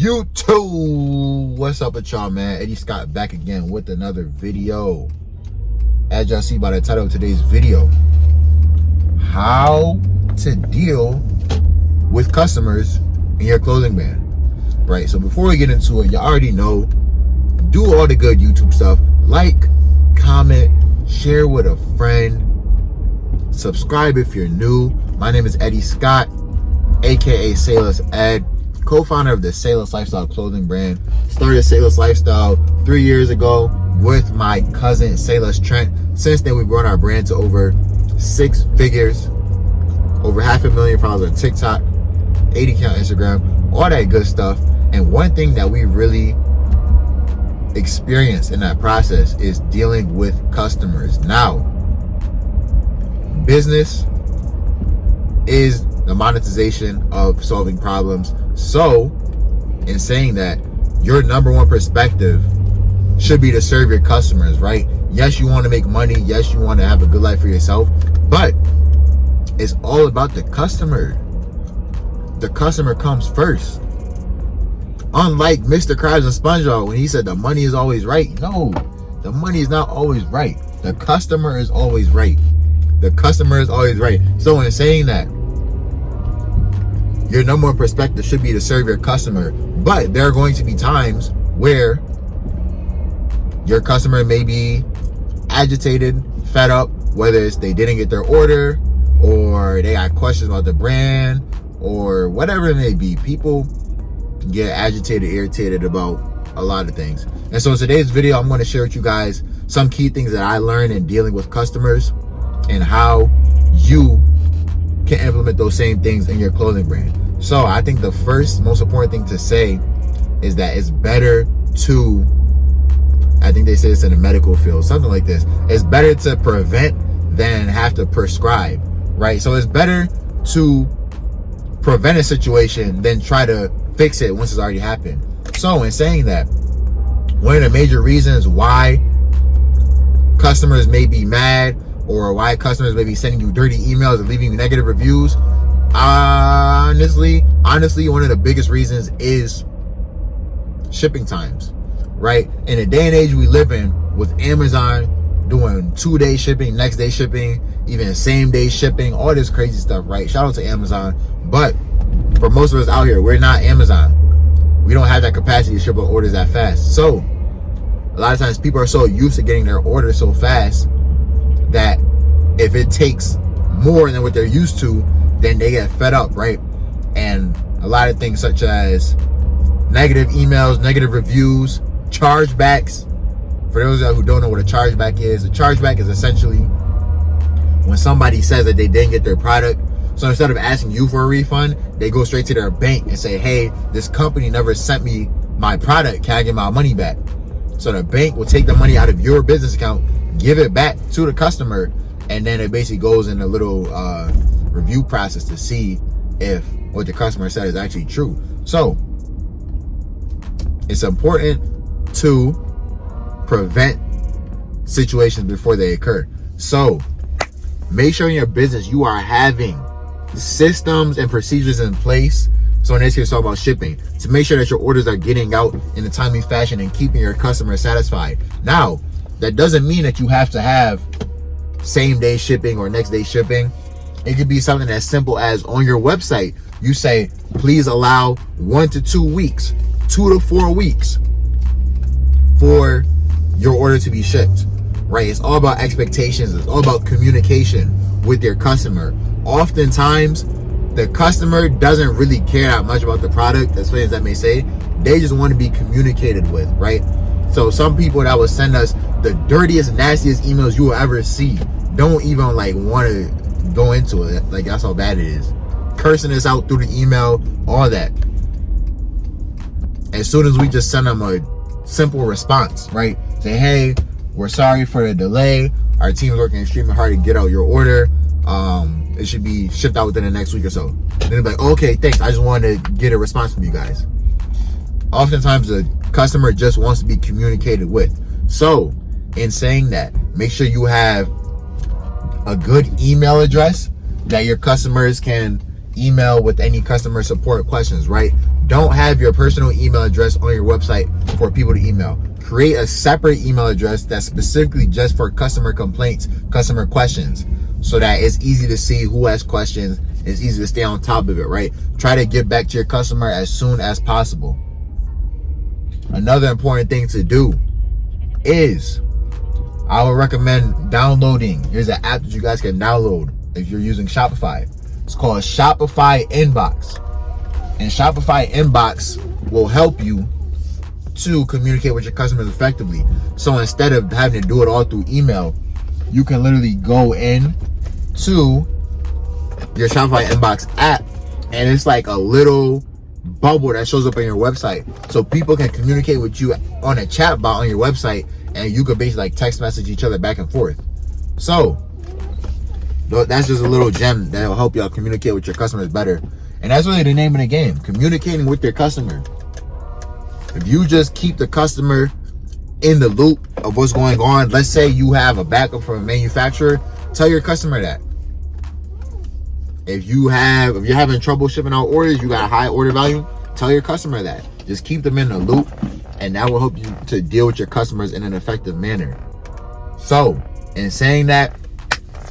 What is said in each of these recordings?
YouTube, what's up with y'all, man? Eddie Scott back again with another video. As y'all see by the title of today's video, how to deal with customers in your clothing brand, right? So before we get into it, you already know, do all the good YouTube stuff. Like, comment, share with a friend, subscribe if you're new. My name is Eddie Scott, aka Sailors Ed, co-founder of the Sailors Lifestyle clothing brand. Started Sailors Lifestyle 3 years ago with my cousin Sailors Trent. Since then, we've grown our brand to over 6 figures, over 500,000 followers on TikTok, 80K on Instagram, all that good stuff. And one thing that we really experienced in that process is dealing with customers. Now, business is the monetization of solving problems. So, in saying that, your number one perspective should be to serve your customers, right? Yes, you want to make money. Yes, you want to have a good life for yourself, but it's all about the customer. The customer comes first. Unlike Mr. Krabs and SpongeBob when he said the money is always right. No, the money is not always right. The customer is always right. The customer is always right. So in saying that, your number one perspective should be to serve your customer. But there are going to be times where your customer may be agitated, fed up, whether it's they didn't get their order or they got questions about the brand or whatever it may be. People get agitated, irritated about a lot of things. And so in today's video, I'm going to share with you guys some key things that I learned in dealing with customers and how you can implement those same things in your clothing brand. So I think the first most important thing to say is that it's better to, I think they say this in the medical field, something like this, it's better to prevent than have to prescribe, right? So it's better to prevent a situation than try to fix it once it's already happened. So in saying that, one of the major reasons why customers may be mad or why customers may be sending you dirty emails and leaving you negative reviews, honestly, one of the biggest reasons is shipping times, right? In the day and age we live in, with Amazon doing 2-day shipping, next day shipping, even same day shipping, all this crazy stuff, right? Shout out to Amazon. But for most of us out here, we're not Amazon. We don't have that capacity to ship our orders that fast. So a lot of times people are so used to getting their orders so fast that if it takes more than what they're used to, then they get fed up, right? And a lot of things such as negative emails, negative reviews, chargebacks. For those of you who don't know what a chargeback is, a chargeback is essentially when somebody says that they didn't get their product. So instead of asking you for a refund, they go straight to their bank and say, hey, this company never sent me my product. Can I get my money back? So the bank will take the money out of your business account, give it back to the customer, and then it basically goes in a little review process to see if what the customer said is actually true. So it's important to prevent situations before they occur. So make sure in your business you are having systems and procedures in place. So in this case, talk about shipping, to make sure that your orders are getting out in a timely fashion and keeping your customer satisfied. Now, that doesn't mean that you have to have same day shipping or next day shipping. It could be something as simple as on your website, you say, please allow 1 to 2 weeks, 2 to 4 weeks for your order to be shipped, right? It's all about expectations. It's all about communication with your customer. Oftentimes, the customer doesn't really care that much about the product, as funny as that may say. They just want to be communicated with, right? So some people that will send us the dirtiest, nastiest emails you will ever see don't even like want to go into it. Like, that's how bad it is. Cursing us out through the email, all that. As soon as we just send them a simple response, right? Say, hey, we're sorry for the delay. Our team is working extremely hard to get out your order. It should be shipped out within the next week or so. Then they'll be like, okay, thanks. I just wanted to get a response from you guys. Oftentimes the customer just wants to be communicated with. So in saying that, make sure you have a good email address that your customers can email with any customer support questions, right? Don't have your personal email address on your website for people to email. Create a separate email address that's specifically just for customer complaints, customer questions, so that it's easy to see who has questions. It's easy to stay on top of it, right? Try to get back to your customer as soon as possible. Another important thing to do is, I would recommend downloading. Here's an app that you guys can download if you're using Shopify. It's called Shopify Inbox. And Shopify Inbox will help you to communicate with your customers effectively. So instead of having to do it all through email, you can literally go in to your Shopify Inbox app, and it's like a little bubble that shows up on your website, so people can communicate with you on a chat bot on your website, and you could basically like text message each other back and forth. So that's just a little gem that will help y'all communicate with your customers better. And that's really the name of the game, communicating with your customer. If you just keep the customer in the loop of what's going on, let's say you have a backup from a manufacturer, tell your customer that. If you're having trouble shipping out orders, you got a high order value, tell your customer that. Just keep them in the loop, and that will help you to deal with your customers in an effective manner. So, in saying that,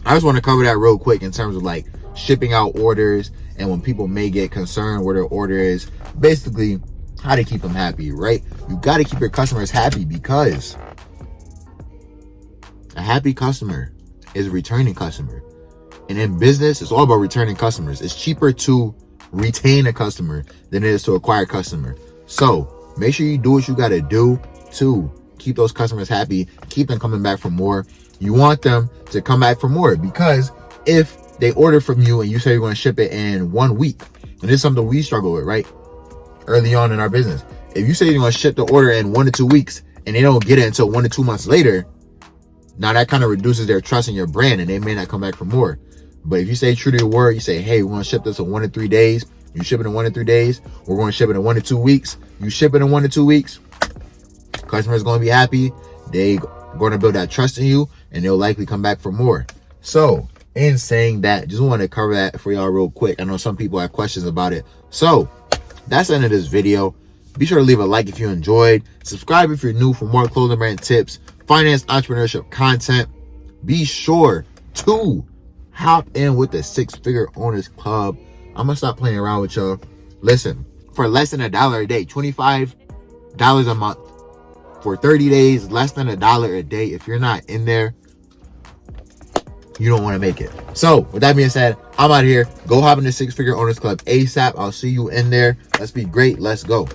I just want to cover that real quick in terms of like shipping out orders, and when people may get concerned where their order is, basically how to keep them happy, right? You got to keep your customers happy, because a happy customer is a returning customer. And in business, it's all about returning customers. It's cheaper to retain a customer than it is to acquire a customer. So make sure you do what you got to do to keep those customers happy, keep them coming back for more. You want them to come back for more, because if they order from you and you say you're going to ship it in 1 week, and it's something we struggle with, right? Early on in our business. If you say you're going to ship the order in 1 to 2 weeks and they don't get it until 1 to 2 months later, now that kind of reduces their trust in your brand, and they may not come back for more. But if you say true to your word, you say, hey, we're going to ship this in 1 to 3 days. You ship it in 1 to 3 days. We're going to ship it in 1 to 2 weeks. You ship it in 1 to 2 weeks. Customer's going to be happy. They going to build that trust in you, and they'll likely come back for more. So in saying that, just want to cover that for y'all real quick. I know some people have questions about it. So that's the end of this video. Be sure to leave a like if you enjoyed. Subscribe if you're new for more clothing brand tips, finance, entrepreneurship content. Be sure to hop in with the 6-Figure Owners Club. I'm going to stop playing around with y'all. Listen, for less than $1 a day, $25 a month, for 30 days, less than $1 a day. If you're not in there, you don't want to make it. So with that being said, I'm out of here. Go hop in the 6-Figure Owners Club ASAP. I'll see you in there. Let's be great. Let's go.